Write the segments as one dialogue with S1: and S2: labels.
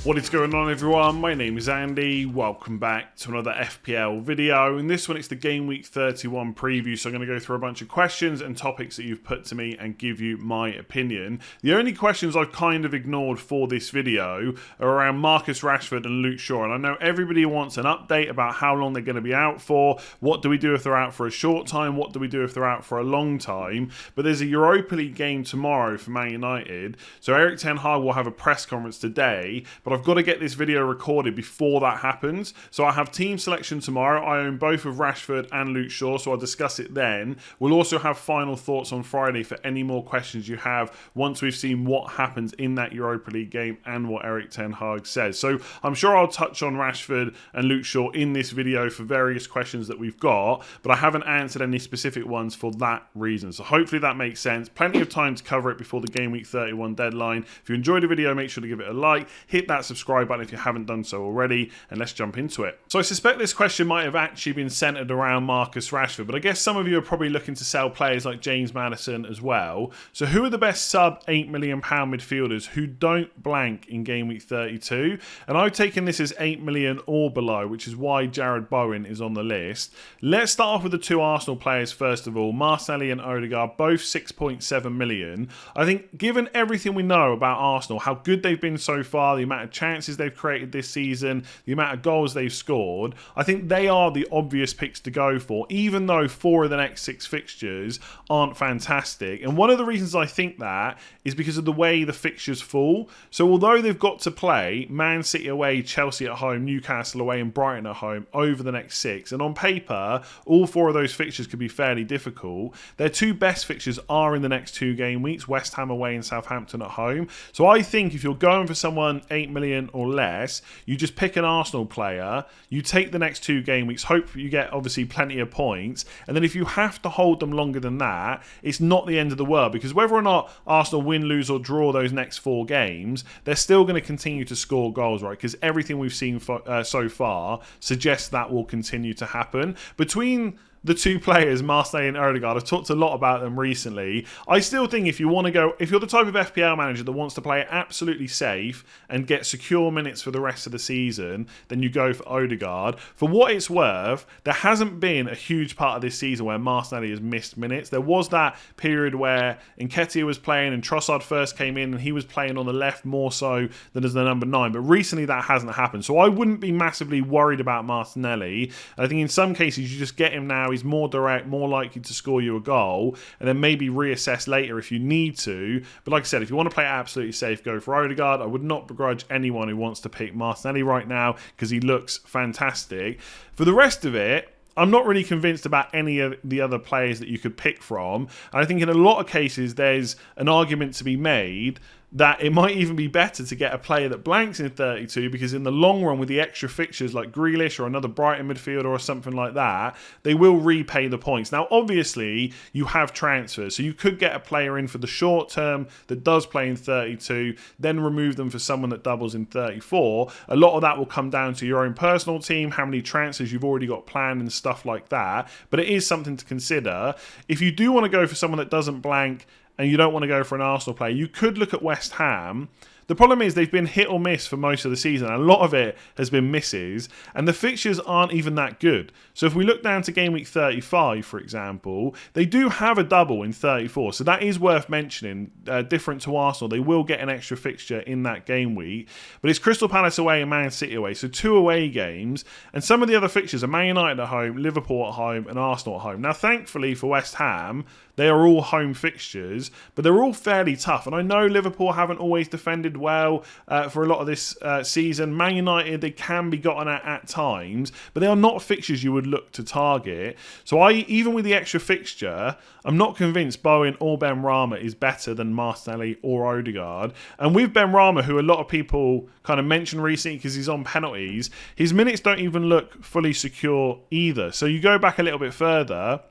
S1: What is going on, everyone? My name is Andy. Welcome back to another FPL video. In this one, it's the Game Week 31 preview, so I'm going to go through a bunch of questions and topics that you've put to me and give you my opinion. The only questions I've kind of ignored for this video are around Marcus Rashford and Luke Shaw, and I know everybody wants an update about how long they're going to be out for. What do we do if they're out for a short time? What do we do if they're out for a long time? But there's a Europa League game tomorrow for Man United, so Erik ten Hag will have a press conference today, but I've got to get this video recorded before that happens. So I have team selection tomorrow. I own both of Rashford and Luke Shaw, so I'll discuss it then. We'll also have final thoughts on Friday for any more questions you have once we've seen what happens in that Europa League game and what Erik ten Hag says. So I'm sure I'll touch on Rashford and Luke Shaw in this video for various questions that we've got, but I haven't answered any specific ones for that reason. So hopefully that makes sense. Plenty of time to cover it before the Game Week 31 deadline. If you enjoyed the video, make sure to give it a like, hit that subscribe button if you haven't done so already, and let's jump into it. So I suspect this question might have actually been centered around Marcus Rashford, but I guess some of you are probably looking to sell players like James Maddison as well. So who are the best sub £8 million midfielders who don't blank in Game Week 32? And I've taken this as 8 million or below, which is why Jarrod Bowen is on the list. Let's start off with the two Arsenal players first of all. Martinelli and Odegaard, both 6.7 million. I think given everything we know about Arsenal, how good they've been so far, the amount of chances they've created this season, the amount of goals they've scored, I think they are the obvious picks to go for, even though 4 of the next 6 fixtures aren't fantastic. And one of the reasons I think that is because of the way the fixtures fall. So although they've got to play Man City away, Chelsea at home, Newcastle away and Brighton at home over the next 6, and on paper all 4 of those fixtures could be fairly difficult, their 2 best fixtures are in the next 2 game weeks, West Ham away and Southampton at home. So I think if you're going for someone 8 million or less, you just pick an Arsenal player, you take the next 2 game weeks, hope you get obviously plenty of points, and then if you have to hold them longer than that, it's not the end of the world, because whether or not Arsenal win, lose or draw those next 4 games, they're still going to continue to score goals, right? Because everything we've seen so far suggests that will continue to happen. Between the 2 players, Marseille and Odegaard, I've talked a lot about them recently. I still think if you want to go, if you're the type of FPL manager that wants to play it absolutely safe and get secure minutes for the rest of the season, then you go for Odegaard. For what it's worth, there hasn't been a huge part of this season where Martinelli has missed minutes. There was that period where Nketiah was playing and Trossard first came in and he was playing on the left more so than as the number 9. But recently that hasn't happened. So I wouldn't be massively worried about Martinelli. I think in some cases you just get him now. He's more direct, more likely to score you a goal, and then maybe reassess later if you need to. But like I said, if you want to play it absolutely safe, go for Odegaard. I would not begrudge anyone who wants to pick Martinelli right now because he looks fantastic. For the rest of it, I'm not really convinced about any of the other players that you could pick from. And I think in a lot of cases, there's an argument to be made that it might even be better to get a player that blanks in 32, because in the long run with the extra fixtures like Grealish or another Brighton midfielder or something like that, they will repay the points. Now obviously you have transfers, so you could get a player in for the short term that does play in 32, then remove them for someone that doubles in 34. A lot of that will come down to your own personal team, how many transfers you've already got planned and stuff like that, but it is something to consider. If you do want to go for someone that doesn't blank and you don't want to go for an Arsenal player, you could look at West Ham. The problem is they've been hit or miss for most of the season. A lot of it has been misses, and the fixtures aren't even that good. So if we look down to Game Week 35, for example, they do have a double in 34, so that is worth mentioning. Different to Arsenal, they will get an extra fixture in that game week, but it's Crystal Palace away and Man City away, so 2 away games, and some of the other fixtures are Man United at home, Liverpool at home, and Arsenal at home. Now, thankfully for West Ham, they are all home fixtures, but they're all fairly tough. And I know Liverpool haven't always defended well for a lot of this season. Man United, they can be gotten at times, but they are not fixtures you would look to target. So even with the extra fixture, I'm not convinced Bowen or Benrahma is better than Martinelli or Odegaard. And with Benrahma, who a lot of people kind of mentioned recently because he's on penalties, his minutes don't even look fully secure either. So you go back a little bit further,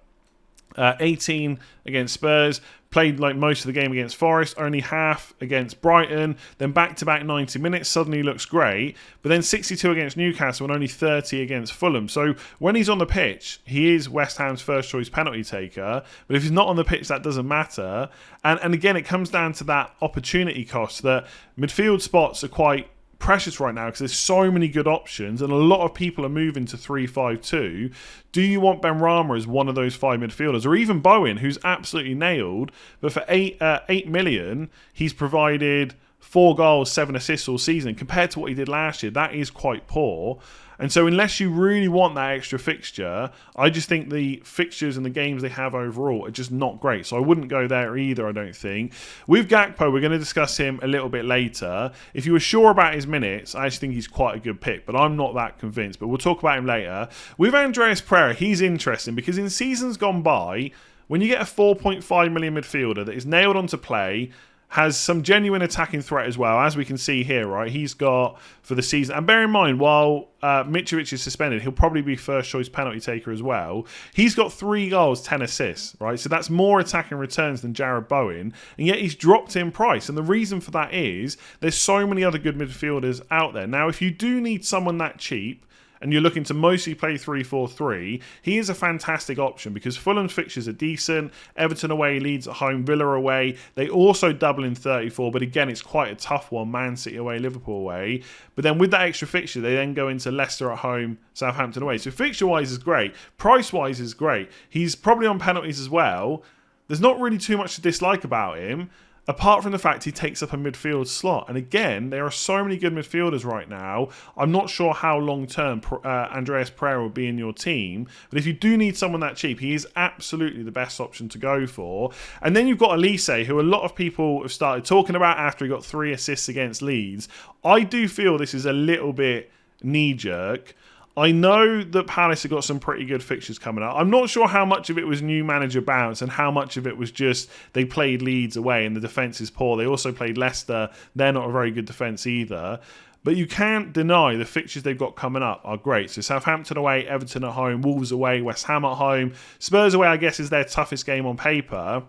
S1: 18 against Spurs, played like most of the game against Forest, only half against Brighton, then back-to-back 90 minutes, suddenly looks great, but then 62 against Newcastle and only 30 against Fulham. So when he's on the pitch, he is West Ham's first choice penalty taker, but if he's not on the pitch, that doesn't matter. And again, it comes down to that opportunity cost, that midfield spots are quite precious right now because there's so many good options and a lot of people are moving to 3-5-2. Do you want Benrahma as one of those 5 midfielders, or even Bowen, who's absolutely nailed, but for 8 million he's provided 4 goals, 7 assists all season compared to what he did last year? That is quite poor. And so unless you really want that extra fixture, I just think the fixtures and the games they have overall are just not great. So I wouldn't go there either, I don't think. With Gakpo, we're going to discuss him a little bit later. If you were sure about his minutes, I actually think he's quite a good pick, but I'm not that convinced. But we'll talk about him later. With Andreas Pereira, he's interesting because in seasons gone by, when you get a 4.5 million midfielder that is nailed on to play, has some genuine attacking threat as well, as we can see here, right? He's got for the season, and bear in mind, while Mitrovic is suspended, he'll probably be first choice penalty taker as well. He's got 3 goals, 10 assists, right? So that's more attacking returns than Jarrod Bowen, and yet he's dropped in price. And the reason for that is there's so many other good midfielders out there. Now, if you do need someone that cheap, and you're looking to mostly play 3-4-3, he is a fantastic option because Fulham's fixtures are decent. Everton away, Leeds at home, Villa away. They also double in 34, but again, it's quite a tough one. Man City away, Liverpool away. But then with that extra fixture, they then go into Leicester at home, Southampton away. So fixture-wise is great. Price-wise is great. He's probably on penalties as well. There's not really too much to dislike about him, apart from the fact he takes up a midfield slot. And again, there are so many good midfielders right now. I'm not sure how long-term Andreas Pereira will be in your team. But if you do need someone that cheap, he is absolutely the best option to go for. And then you've got Elise, who a lot of people have started talking about after he got 3 assists against Leeds. I do feel this is a little bit knee-jerk. I know that Palace have got some pretty good fixtures coming up. I'm not sure how much of it was new manager bounce and how much of it was just they played Leeds away and the defence is poor. They also played Leicester. They're not a very good defence either. But you can't deny the fixtures they've got coming up are great. So Southampton away, Everton at home, Wolves away, West Ham at home. Spurs away, I guess, is their toughest game on paper.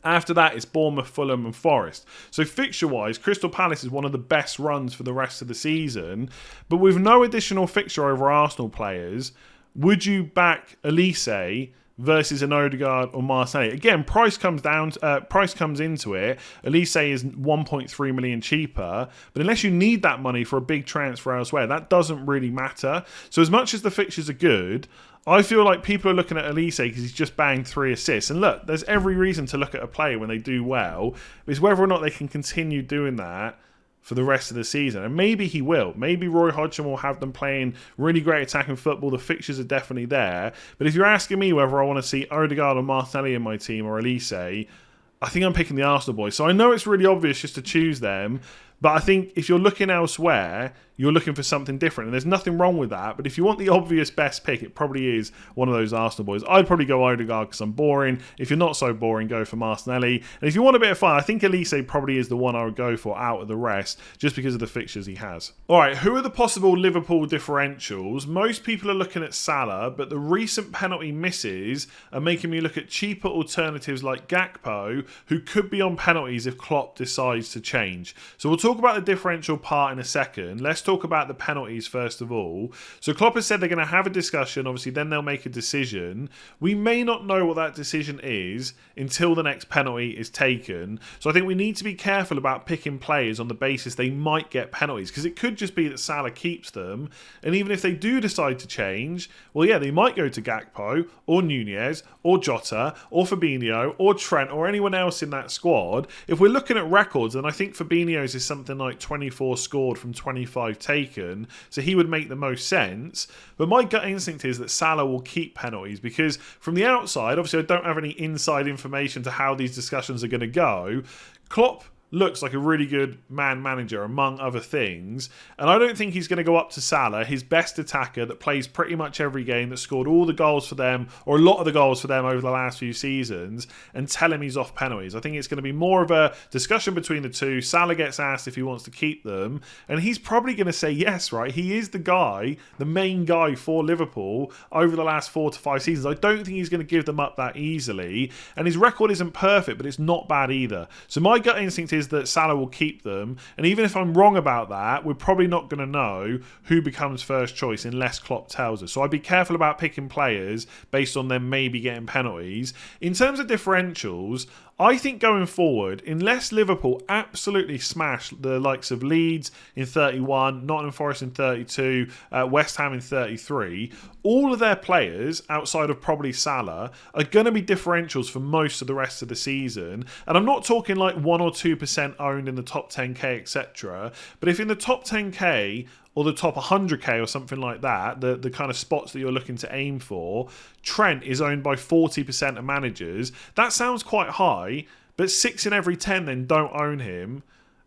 S1: After that, it's Bournemouth, Fulham and Forest. So fixture-wise, Crystal Palace is one of the best runs for the rest of the season. But with no additional fixture over Arsenal players, would you back Elise versus an Odegaard or Martinelli? Again, price comes into it. Elise is 1.3 million cheaper, but unless you need that money for a big transfer elsewhere, that doesn't really matter. So as much as the fixtures are good, I feel like people are looking at Elise because he's just banged 3 assists. And look, there's every reason to look at a player when they do well. It's whether or not they can continue doing that for the rest of the season. And maybe he will. Maybe Roy Hodgson will have them playing really great attacking football. The fixtures are definitely there. But if you're asking me whether I want to see Odegaard or Martinelli in my team or Elise, I think I'm picking the Arsenal boys. So I know it's really obvious just to choose them. But I think if you're looking elsewhere, you're looking for something different. And there's nothing wrong with that. But if you want the obvious best pick, it probably is one of those Arsenal boys. I'd probably go Odegaard because I'm boring. If you're not so boring, go for Martinelli. And if you want a bit of fun, I think Elise probably is the one I would go for out of the rest, just because of the fixtures he has. All right, who are the possible Liverpool differentials? Most people are looking at Salah, but the recent penalty misses are making me look at cheaper alternatives like Gakpo, who could be on penalties if Klopp decides to change. So we'll talk about the differential part in a second. Let's talk about the penalties first of all. So Klopp has said they're going to have a discussion. Obviously, then they'll make a decision. We may not know what that decision is until the next penalty is taken. So I think we need to be careful about picking players on the basis they might get penalties, because it could just be that Salah keeps them. And even if they do decide to change, well, yeah, they might go to Gakpo or Nunez or Jota or Fabinho or Trent or anyone else in that squad. If we're looking at records, then I think Fabinho's is something like 24 scored from 25 taken, so he would make the most sense. But my gut instinct is that Salah will keep penalties, because from the outside, obviously I don't have any inside information to how these discussions are going to go. Klopp looks like a really good man manager, among other things. And I don't think he's going to go up to Salah, his best attacker that plays pretty much every game, that scored all the goals for them, or a lot of the goals for them over the last few seasons, and tell him he's off penalties. I think it's going to be more of a discussion between the two. Salah gets asked if he wants to keep them, and he's probably going to say yes, right? He is the guy, the main guy for Liverpool over the last 4 to 5 seasons. I don't think he's going to give them up that easily. And his record isn't perfect, but it's not bad either. So my gut instinct is that Salah will keep them, and even if I'm wrong about that, we're probably not going to know who becomes first choice unless Klopp tells us. So I'd be careful about picking players based on them maybe getting penalties. In terms of differentials, I think going forward, unless Liverpool absolutely smash the likes of Leeds in 31, Nottingham Forest in 32, West Ham in 33, all of their players, outside of probably Salah, are going to be differentials for most of the rest of the season. And I'm not talking like 1 or 2% owned in the top 10k, etc. But if in the top 10k or the top 100k or something like that, the kind of spots that you're looking to aim for, Trent is owned by 40% of managers. That sounds quite high, but 6 in every 10 then don't own him.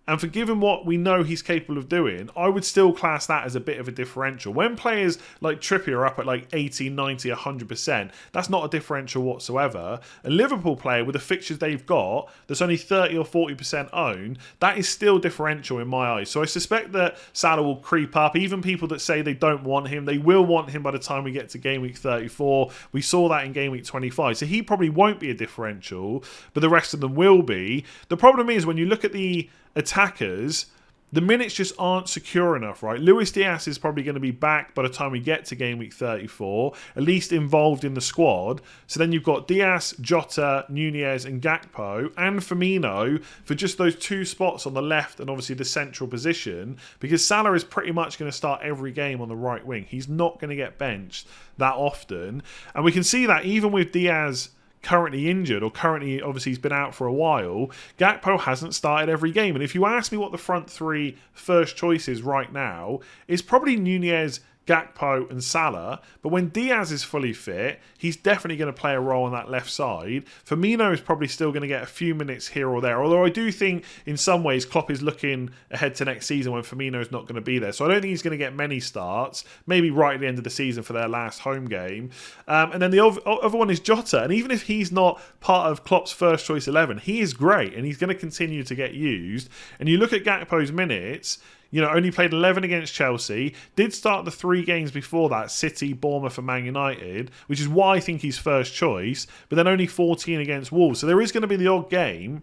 S1: And for given what we know he's capable of doing, I would still class that as a bit of a differential. When players like Trippier are up at like 80, 90, 100%, that's not a differential whatsoever. A Liverpool player with the fixtures they've got that's only 30 or 40% owned, that is still differential in my eyes. So I suspect that Salah will creep up. Even people that say they don't want him, they will want him by the time we get to game week 34. We saw that in game week 25. So he probably won't be a differential, but the rest of them will be. The problem is when you look at the attackers, the minutes just aren't secure enough, right? Luis Diaz is probably going to be back by the time we get to game week 34, at least involved in the squad. So then you've got Diaz, Jota, Nunez and Gakpo and Firmino for just those 2 spots on the left and obviously the central position, because Salah is pretty much going to start every game on the right wing. He's not going to get benched that often. And we can see that even with Diaz currently injured, or currently obviously he's been out for a while, Gakpo hasn't started every game. And if you ask me what the front 3 first choice is right now, it's probably Nunez, Gakpo and Salah, but when Diaz is fully fit, he's definitely going to play a role on that left side. Firmino is probably still going to get a few minutes here or there, although I do think in some ways Klopp is looking ahead to next season when Firmino is not going to be there, so I don't think he's going to get many starts, maybe right at the end of the season for their last home game. And then the other one is Jota, and even if he's not part of Klopp's first choice 11, he is great and he's going to continue to get used. And you look at Gakpo's minutes, you know, only played 11 against Chelsea, did start the 3 games before that, City, Bournemouth and Man United, which is why I think he's first choice, but then only 14 against Wolves. So there is going to be the odd game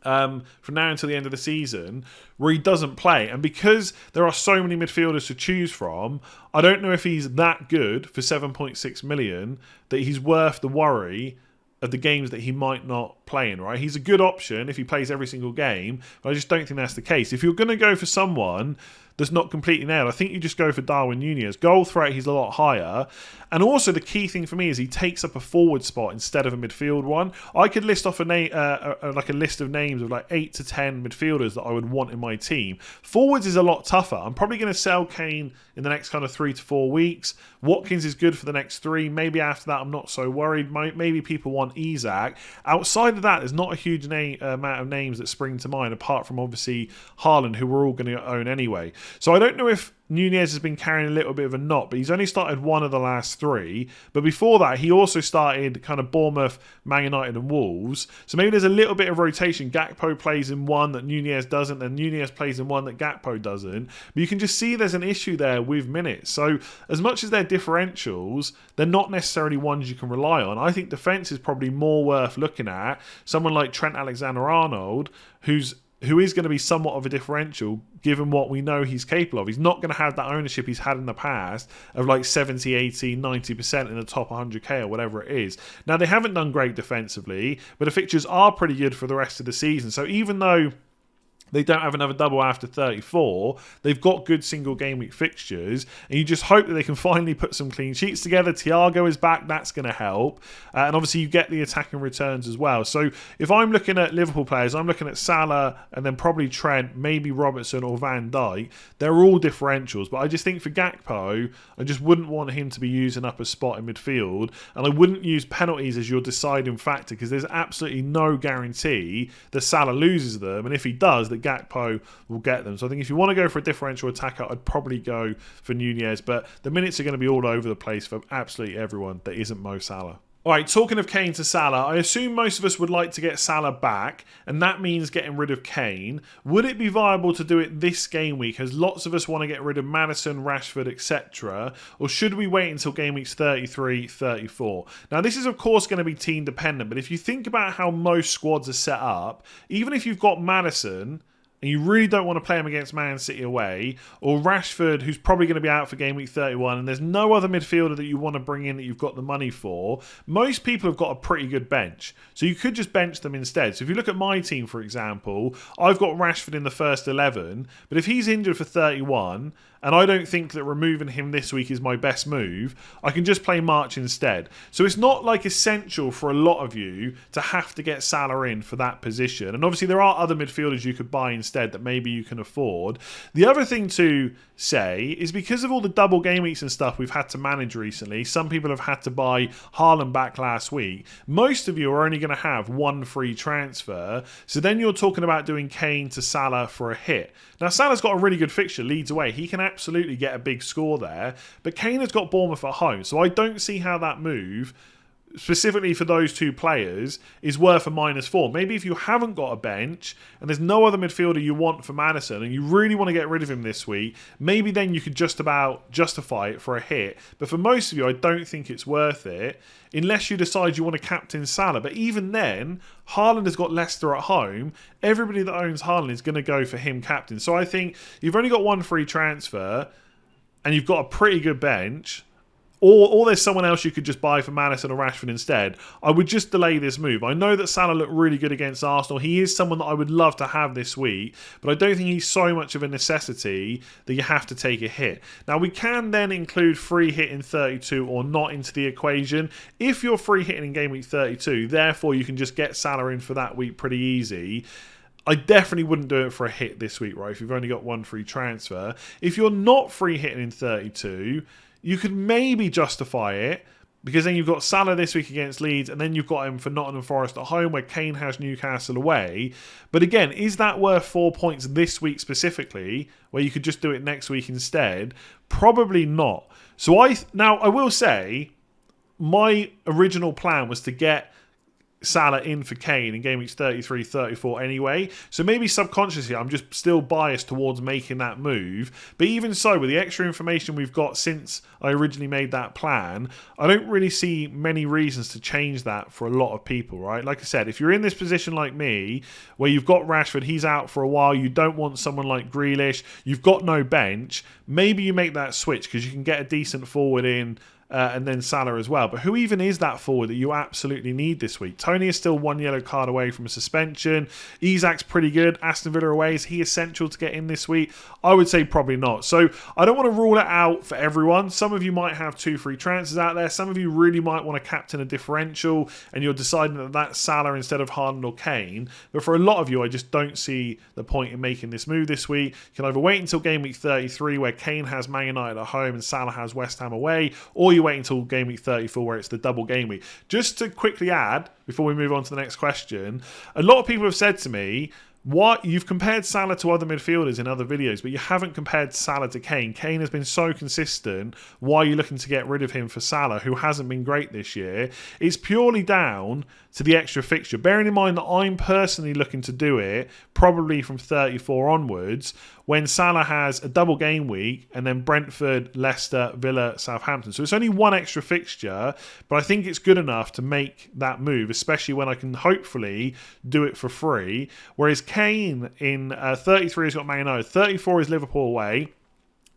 S1: from now until the end of the season where he doesn't play. And because there are so many midfielders to choose from, I don't know if he's that good for 7.6 million that he's worth the worry of the games that he might not play in, right? He's a good option if he plays every single game, but I just don't think that's the case. If you're going to go for someone that's not completely nailed, I think you just go for Darwin Nunez. Goal threat, he's a lot higher. And also the key thing for me is he takes up a forward spot instead of a midfield one. I could list off like a list of names of like 8 to 10 midfielders that I would want in my team. Forwards is a lot tougher. I'm probably going to sell Kane in the next kind of 3 to 4 weeks. Watkins is good for the next 3. Maybe after that I'm not so worried. Maybe people want Isak. Outside of that, there's not a huge amount of names that spring to mind, apart from obviously Haaland, who we're all going to own anyway. So I don't know if Nunez has been carrying a little bit of a knot, but he's only started 1 of the last 3. But before that, he also started kind of Bournemouth, Man United and Wolves. So maybe there's a little bit of rotation. Gakpo plays in one that Nunez doesn't, and Nunez plays in one that Gakpo doesn't. But you can just see there's an issue there with minutes. So as much as they're differentials, they're not necessarily ones you can rely on. I think defence is probably more worth looking at. Someone like Trent Alexander-Arnold, who is going to be somewhat of a differential given what we know he's capable of. He's not going to have that ownership he's had in the past of like 70, 80, 90% in the top 100k or whatever it is. Now, they haven't done great defensively, but the fixtures are pretty good for the rest of the season. So even though they don't have another double after 34, they've got good single game week fixtures, and you just hope that they can finally put some clean sheets together. Thiago is back, that's going to help, and obviously you get the attacking returns as well. So if I'm looking at Liverpool players, I'm looking at Salah and then probably Trent, maybe Robertson or Van Dijk. They're all differentials, but I just think for Gakpo, I just wouldn't want him to be using up a spot in midfield, and I wouldn't use penalties as your deciding factor, because there's absolutely no guarantee that Salah loses them, and if he does, that Gakpo will get them. So I think if you want to go for a differential attacker, I'd probably go for Nunez, but the minutes are going to be all over the place for absolutely everyone that isn't Mo Salah. Alright, talking of Kane to Salah, I assume most of us would like to get Salah back, and that means getting rid of Kane. Would it be viable to do it this game week, as lots of us want to get rid of Maddison, Rashford, etc., or should we wait until game weeks 33, 34? Now, this is of course going to be team dependent, but if you think about how most squads are set up, even if you've got Maddison and you really don't want to play him against Man City away, or Rashford, who's probably going to be out for game week 31, and there's no other midfielder that you want to bring in that you've got the money for, most people have got a pretty good bench. So you could just bench them instead. So if you look at my team, for example, I've got Rashford in the first 11, but if he's injured for 31, and I don't think that removing him this week is my best move, I can just play March instead. So it's not like essential for a lot of you to have to get Salah in for that position. And obviously there are other midfielders you could buy instead that maybe you can afford. The other thing to say is because of all the double game weeks and stuff we've had to manage recently, some people have had to buy Haaland back last week. Most of you are only going to have one free transfer. So then you're talking about doing Kane to Salah for a hit. Now Salah's got a really good fixture, Leeds away. He can absolutely get a big score there. But Kane has got Bournemouth at home. So I don't see how that move, specifically for those two players, is worth a -4. Maybe if you haven't got a bench and there's no other midfielder you want for Maddison and you really want to get rid of him this week, maybe then you could just about justify it for a hit. But for most of you, I don't think it's worth it unless you decide you want to captain Salah. But even then, Haaland has got Leicester at home. Everybody that owns Haaland is going to go for him captain. So I think you've only got one free transfer and you've got a pretty good bench, or there's someone else you could just buy for Maddison or Rashford instead, I would just delay this move. I know that Salah looked really good against Arsenal. He is someone that I would love to have this week, but I don't think he's so much of a necessity that you have to take a hit. Now, we can then include free hit in 32 or not into the equation. If you're free hitting in game week 32, therefore you can just get Salah in for that week pretty easy. I definitely wouldn't do it for a hit this week, right, if you've only got one free transfer. If you're not free hitting in 32, you could maybe justify it because then you've got Salah this week against Leeds and then you've got him for Nottingham Forest at home where Kane has Newcastle away. But again, is that worth 4 points this week specifically where you could just do it next week instead? Probably not. So now I will say my original plan was to get Salah in for Kane in game weeks 33, 34 anyway. So maybe subconsciously I'm just still biased towards making that move. But even so, with the extra information we've got since I originally made that plan, I don't really see many reasons to change that for a lot of people, right? Like I said, if you're in this position like me, where you've got Rashford, he's out for a while, you don't want someone like Grealish, you've got no bench, maybe you make that switch because you can get a decent forward in and then Salah as well. But who even is that forward that you absolutely need this week? Tony is still one yellow card away from a suspension. Isak's pretty good. Aston Villa away. Is he essential to get in this week? I would say probably not. So I don't want to rule it out for everyone. Some of you might have 2 free transfers out there. Some of you really might want to captain a differential and you're deciding that that's Salah instead of Haaland or Kane. But for a lot of you, I just don't see the point in making this move this week. You can either wait until game week 33 where Kane has Man United at home and Salah has West Ham away, or you wait until game week 34 where it's the double game week. Just to quickly add, before we move on to the next question, a lot of people have said to me, what, you've compared Salah to other midfielders in other videos, but you haven't compared Salah to Kane. Kane has been so consistent. Why are you looking to get rid of him for Salah, who hasn't been great this year? It's purely down to the extra fixture. Bearing in mind that I'm personally looking to do it probably from 34 onwards, when Salah has a double game week and then Brentford, Leicester, Villa, Southampton. So it's only one extra fixture, but I think it's good enough to make that move, especially when I can hopefully do it for free. Whereas Kane in 33 has got Man United, 34 is Liverpool away.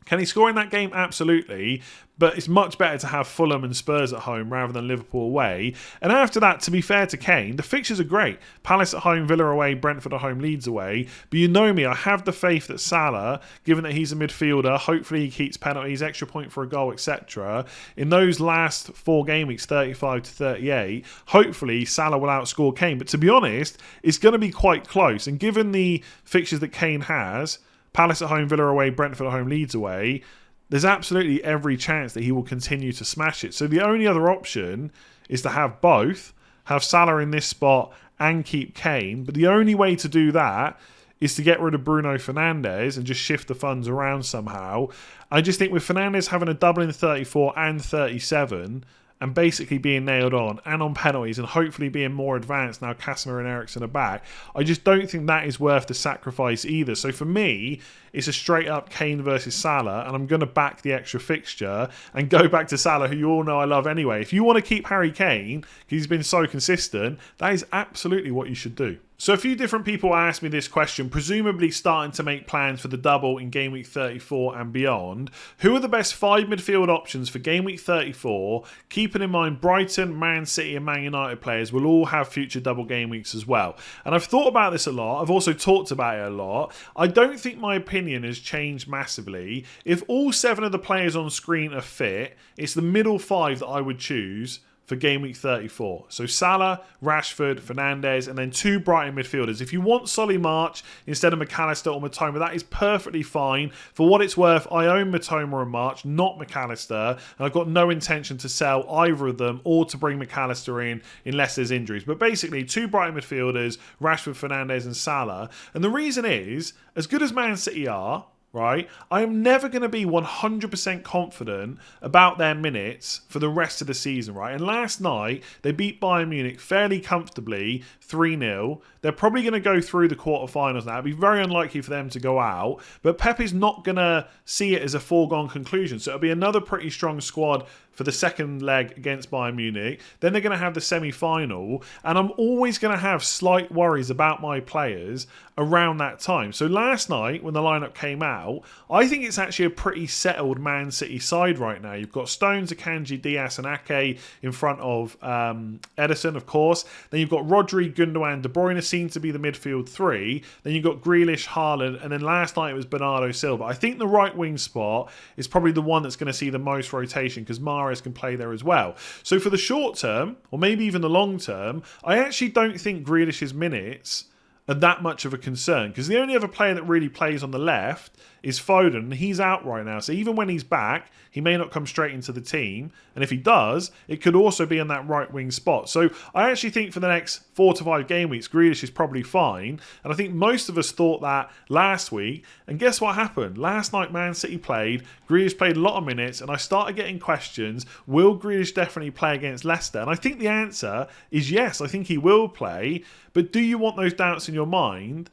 S1: Can he score in that game? Absolutely. But it's much better to have Fulham and Spurs at home rather than Liverpool away. And after that, to be fair to Kane, the fixtures are great. Palace at home, Villa away, Brentford at home, Leeds away. But you know me, I have the faith that Salah, given that he's a midfielder, hopefully he keeps penalties, extra point for a goal, etc. In those last 4 game weeks, 35 to 38, hopefully Salah will outscore Kane. But to be honest, it's going to be quite close. And given the fixtures that Kane has, Palace at home, Villa away, Brentford at home, Leeds away, there's absolutely every chance that he will continue to smash it. So the only other option is to have both, have Salah in this spot and keep Kane. But the only way to do that is to get rid of Bruno Fernandes and just shift the funds around somehow. I just think with Fernandes having a double in 34 and 37 and basically being nailed on and on penalties and hopefully being more advanced now Casemiro and Eriksen are back, I just don't think that is worth the sacrifice either. So for me, it's a straight up Kane versus Salah, and I'm going to back the extra fixture and go back to Salah, who you all know I love anyway. If you want to keep Harry Kane, because he's been so consistent, that is absolutely what you should do. So a few different people asked me this question, presumably starting to make plans for the double in Game Week 34 and beyond. Who are the best 5 midfield options for Game Week 34, keeping in mind Brighton, Man City and Man United players will all have future double game weeks as well? And I've thought about this a lot. I've also talked about it a lot. I don't think my opinion has changed massively. If all 7 of the players on screen are fit, it's the middle 5 that I would choose for Game Week 34. So Salah, Rashford, Fernandes, and then 2 Brighton midfielders. If you want Solly March instead of McAllister or Matoma, that is perfectly fine. For what it's worth, I own Matoma and March, not McAllister, and I've got no intention to sell either of them or to bring McAllister in unless there's injuries. But basically, 2 Brighton midfielders, Rashford, Fernandes, and Salah. And the reason is, as good as Man City are, right, I am never going to be 100% confident about their minutes for the rest of the season, right? And last night, they beat Bayern Munich fairly comfortably, 3-0. They're probably going to go through the quarterfinals now. It'd be very unlikely for them to go out, but Pep is not going to see it as a foregone conclusion. So it'll be another pretty strong squad for the second leg against Bayern Munich. Then they're going to have the semi-final, and I'm always going to have slight worries about my players around that time. So last night, when the lineup came out, I think it's actually a pretty settled Man City side right now. You've got Stones, Akanji, Diaz and Ake in front of Ederson, of course. Then you've got Rodri, Gundogan, De Bruyne seem to be the midfield 3. Then you've got Grealish, Haaland, and then last night it was Bernardo Silva. I think the right wing spot is probably the one that's going to see the most rotation because Mahrez can play there as well. So for the short term, or maybe even the long term, I actually don't think Grealish's minutes are that much of a concern because the only other player that really plays on the left is Foden, and he's out right now. So even when he's back, he may not come straight into the team. And if he does, it could also be in that right wing spot. So I actually think for the next 4 to 5 game weeks, Grealish is probably fine. And I think most of us thought that last week. And guess what happened? Last night, Man City played. Grealish played a lot of minutes. And I started getting questions. Will Grealish definitely play against Leicester? And I think the answer is yes. I think he will play. But do you want those doubts in your mind?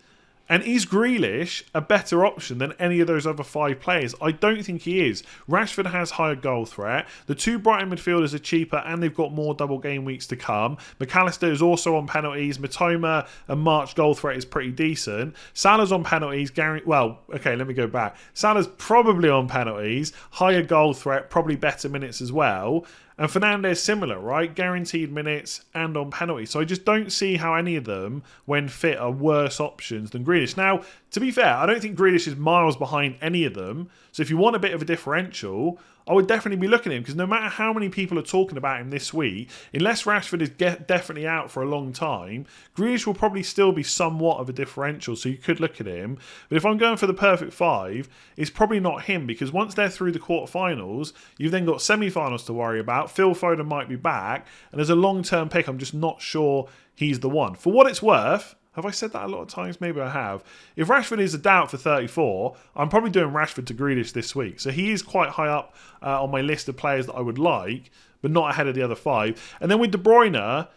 S1: And is Grealish a better option than any of those other 5 players? I don't think he is. Rashford has higher goal threat. The 2 Brighton midfielders are cheaper and they've got more double game weeks to come. McAllister is also on penalties. Matoma and March goal threat is pretty decent. Salah's on penalties. Well, okay, let me go back. Salah's probably on penalties. Higher goal threat, probably better minutes as well. And Fernandes similar, right? Guaranteed minutes and on penalty. So I just don't see how any of them, when fit, are worse options than Grealish. Now, to be fair, I don't think Grealish is miles behind any of them. So if you want a bit of a differential, I would definitely be looking at him because no matter how many people are talking about him this week, unless Rashford is definitely out for a long time, Grealish will probably still be somewhat of a differential, so you could look at him. But if I'm going for the perfect 5, it's probably not him because once they're through the quarterfinals, you've then got semi-finals to worry about. Phil Foden might be back, and as a long-term pick, I'm just not sure he's the one. For what it's worth, have I said that a lot of times? Maybe I have. If Rashford is a doubt for 34, I'm probably doing Rashford to Grealish this week. So he is quite high up on my list of players that I would like, but not ahead of the other 5. And then with De Bruyne,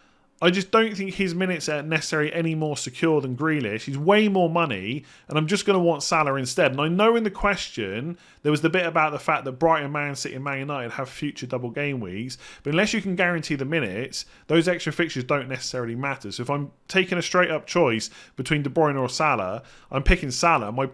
S1: I just don't think his minutes are necessarily any more secure than Grealish. He's way more money, and I'm just going to want Salah instead. And I know in the question, there was the bit about the fact that Brighton, Man City and Man United have future double game weeks, but unless you can guarantee the minutes, those extra fixtures don't necessarily matter. So if I'm taking a straight-up choice between De Bruyne or Salah, I'm picking Salah. My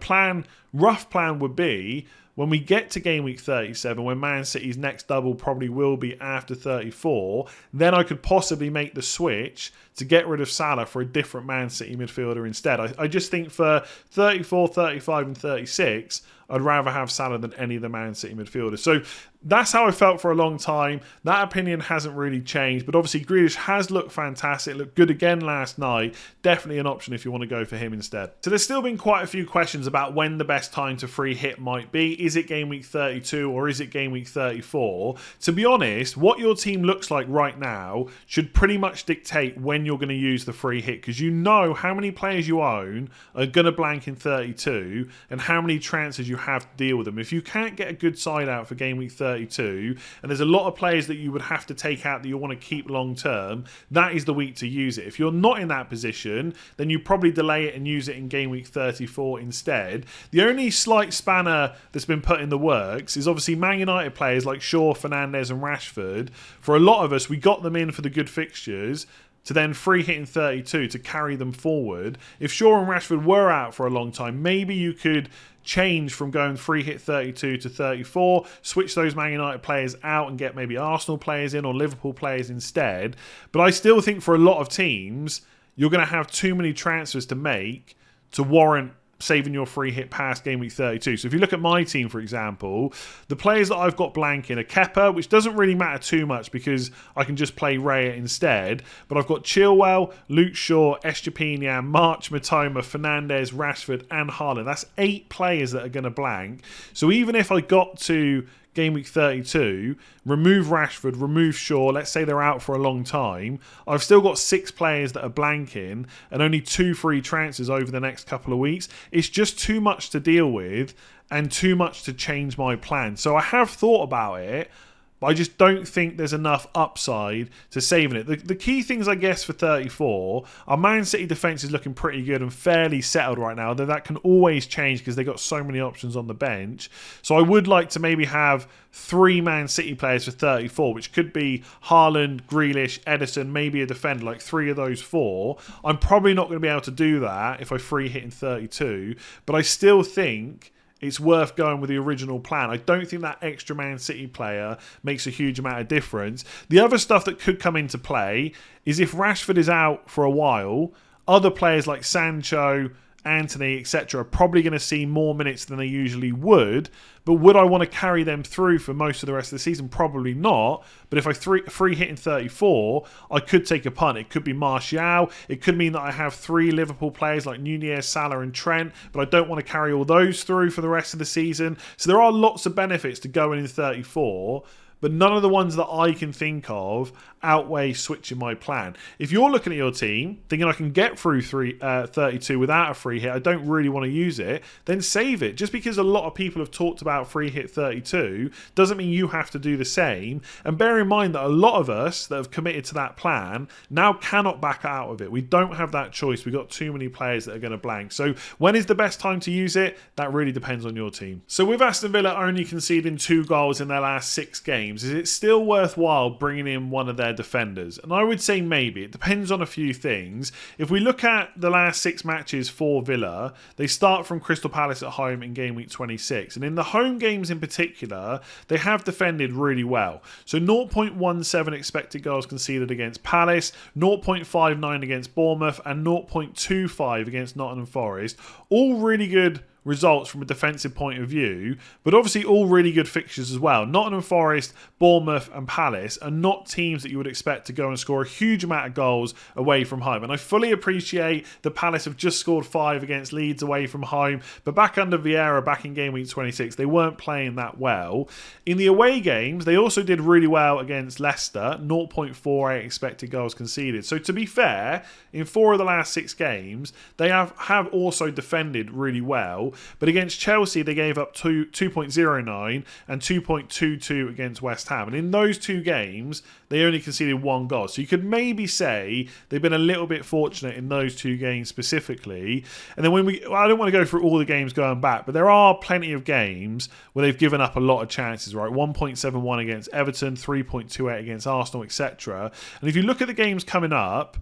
S1: rough plan would be, when we get to game week 37, when Man City's next double probably will be after 34, then I could possibly make the switch to get rid of Salah for a different Man City midfielder instead. I just think for 34, 35 and 36, I'd rather have Salah than any of the Man City midfielders. So that's how I felt for a long time. That opinion hasn't really changed. But obviously, Grealish has looked fantastic. Looked good again last night. Definitely an option if you want to go for him instead. So there's still been quite a few questions about when the best time to free hit might be. Is it game week 32 or is it game week 34? To be honest, what your team looks like right now should pretty much dictate when you're going to use the free hit, because you know how many players you own are going to blank in 32 and how many transfers you have to deal with them. If you can't get a good side out for game week 32 and there's a lot of players that you would have to take out that you want to keep long term, that is the week to use it. If you're not in that position, then you probably delay it and use it in game week 34 instead. The only slight spanner that's been put in the works is obviously Man United players like Shaw, Fernandes and Rashford. For a lot of us, we got them in for the good fixtures, to then free hit in 32 to carry them forward. If Shaw and Rashford were out for a long time, maybe you could change from going free hit 32 to 34, switch those Man United players out and get maybe Arsenal players in or Liverpool players instead. But I still think for a lot of teams, you're going to have too many transfers to make to warrant saving your free hit past game week 32. So if you look at my team, for example, the players that I've got blank in are Kepa, which doesn't really matter too much because I can just play Raya instead. But I've got Chilwell, Luke Shaw, Estepinian, March, Matoma, Fernandes, Rashford, and Haaland. That's 8 players that are going to blank. So even if I got to game week 32, remove Rashford, remove Shaw, let's say they're out for a long time, I've still got 6 players that are blanking and only 2 free transfers over the next couple of weeks. It's just too much to deal with and too much to change my plan. So I have thought about it, but I just don't think there's enough upside to saving it. The key things, I guess, for 34 are Man City defence is looking pretty good and fairly settled right now, though that can always change because they've got so many options on the bench. So I would like to maybe have 3 Man City players for 34, which could be Haaland, Grealish, Edison, maybe a defender, like 3 of those 4. I'm probably not going to be able to do that if I free hit in 32, but I still think it's worth going with the original plan. I don't think that extra Man City player makes a huge amount of difference. The other stuff that could come into play is if Rashford is out for a while, other players like Sancho, Anthony, etc. are probably going to see more minutes than they usually would. But would I want to carry them through for most of the rest of the season? Probably not. But if I free hit in 34, I could take a punt. It could be Martial. It could mean that I have 3 Liverpool players like Nunez, Salah and Trent, but I don't want to carry all those through for the rest of the season. So there are lots of benefits to going in 34, but none of the ones that I can think of outweigh switching my plan. If you're looking at your team, thinking I can get through 32 without a free hit, I don't really want to use it, then save it. Just because a lot of people have talked about free hit 32 doesn't mean you have to do the same. And bear in mind that a lot of us that have committed to that plan now cannot back out of it. We don't have that choice. We've got too many players that are going to blank. So when is the best time to use it? That really depends on your team. So with Aston Villa only conceding 2 goals in their last 6 games, is it still worthwhile bringing in one of their defenders? And I would say maybe. It depends on a few things. If we look at the last 6 matches for Villa, they start from Crystal Palace at home in game week 26. And in the home games in particular, they have defended really well. So 0.17 expected goals conceded against Palace, 0.59 against Bournemouth, and 0.25 against Nottingham Forest. All really good results from a defensive point of view, but obviously all really good fixtures as well. Nottingham Forest, Bournemouth and Palace are not teams that you would expect to go and score a huge amount of goals away from home. And I fully appreciate that Palace have just scored 5 against Leeds away from home, but back under Vieira, back in game week 26, they weren't playing that well. In the away games, they also did really well against Leicester, 0.48 expected goals conceded. So to be fair, in 4 of the last 6 games, they have also defended really well. But against Chelsea, they gave up 2.09 and 2.22 against West Ham. And in those 2 games, they only conceded 1 goal. So you could maybe say they've been a little bit fortunate in those 2 games specifically. And then I don't want to go through all the games going back, but there are plenty of games where they've given up a lot of chances, right? 1.71 against Everton, 3.28 against Arsenal, etc. And if you look at the games coming up,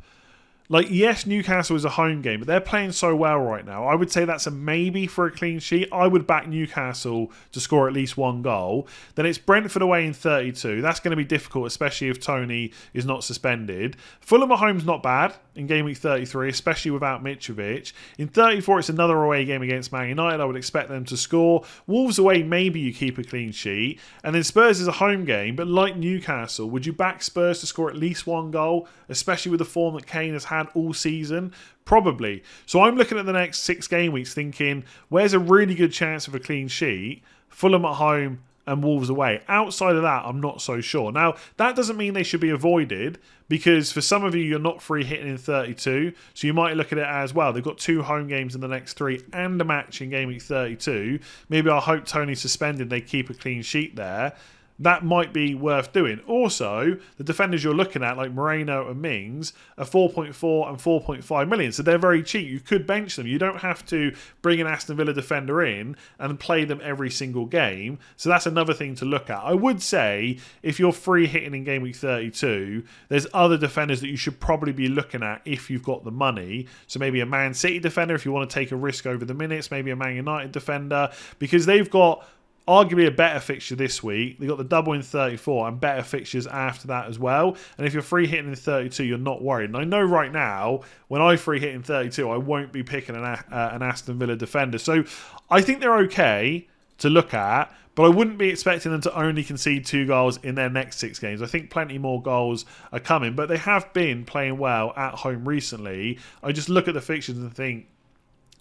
S1: like, yes, Newcastle is a home game, but they're playing so well right now. I would say that's a maybe for a clean sheet. I would back Newcastle to score at least 1 goal. Then it's Brentford away in 32. That's going to be difficult, especially if Tony is not suspended. Fulham at home's not bad in game week 33, especially without Mitrovic. In 34, it's another away game against Man United. I would expect them to score. Wolves away, maybe you keep a clean sheet. And then Spurs is a home game, but like Newcastle, would you back Spurs to score at least 1 goal, especially with the form that Kane has had all season? Probably. So I'm looking at the next 6 game weeks thinking, where's a really good chance of a clean sheet? Fulham at home and Wolves away. Outside of that, I'm not so sure. Now, that doesn't mean they should be avoided, because for some of you, you're not free hitting in 32. So you might look at it as, well, they've got 2 home games in the next 3 and a match in game week 32. Maybe I hope Tony's suspended, they keep a clean sheet there. that might be worth doing. Also, the defenders you're looking at, like Moreno and Mings, are 4.4 and 4.5 million. So they're very cheap. You could bench them. You don't have to bring an Aston Villa defender in and play them every single game. So that's another thing to look at. I would say if you're free hitting in game week 32, there's other defenders that you should probably be looking at if you've got the money. So maybe a Man City defender if you want to take a risk over the minutes, maybe a Man United defender, because they've got arguably a better fixture this week. They got the double in 34 and better fixtures after that as well. And if you're free hitting in 32, you're not worried. And I know right now, when I free hit in 32, I won't be picking an Aston Villa defender. So I think they're okay to look at, but I wouldn't be expecting them to only concede 2 goals in their next 6 games. I think plenty more goals are coming, but they have been playing well at home recently. I just look at the fixtures and think,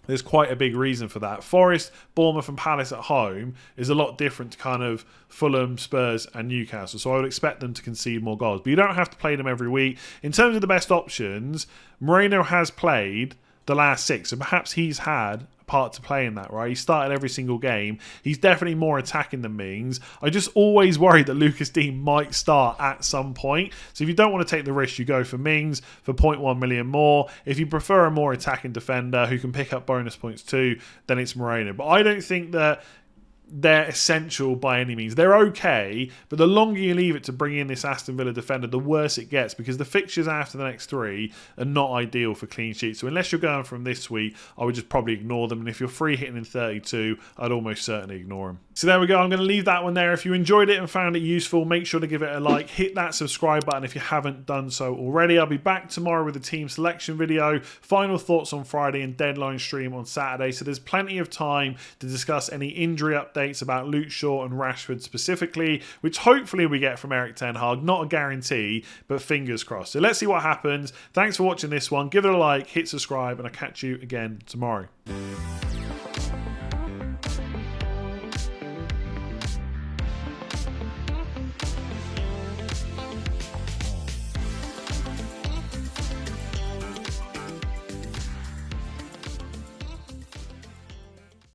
S1: there's quite a big reason for that. Forest, Bournemouth and Palace at home is a lot different to kind of Fulham, Spurs and Newcastle. So I would expect them to concede more goals. But you don't have to play them every week. In terms of the best options, Moreno has played the last 6. So perhaps he's had a part to play in that, right? He started every single game. He's definitely more attacking than Mings. I just always worry that Lucas Dean might start at some point. So if you don't want to take the risk, you go for Mings for 0.1 million more. If you prefer a more attacking defender who can pick up bonus points too, then it's Moreno. But I don't think that they're essential by any means. They're okay, but the longer you leave it to bring in this Aston Villa defender, the worse it gets, because the fixtures after the next 3 are not ideal for clean sheets. So unless you're going from this week, I would just probably ignore them. And if you're free hitting in 32, I'd almost certainly ignore them. So there we go. I'm going to leave that one there. If you enjoyed it and found it useful, make sure to give it a like. Hit that subscribe button if you haven't done so already. I'll be back tomorrow with a team selection video, final thoughts on Friday, and deadline stream on Saturday. So there's plenty of time to discuss any injury updates about Luke Shaw and Rashford specifically, which hopefully we get from Erik ten Hag. Not a guarantee, but fingers crossed. So let's see what happens. Thanks for watching this one. Give it a like, hit subscribe, and I'll catch you again tomorrow.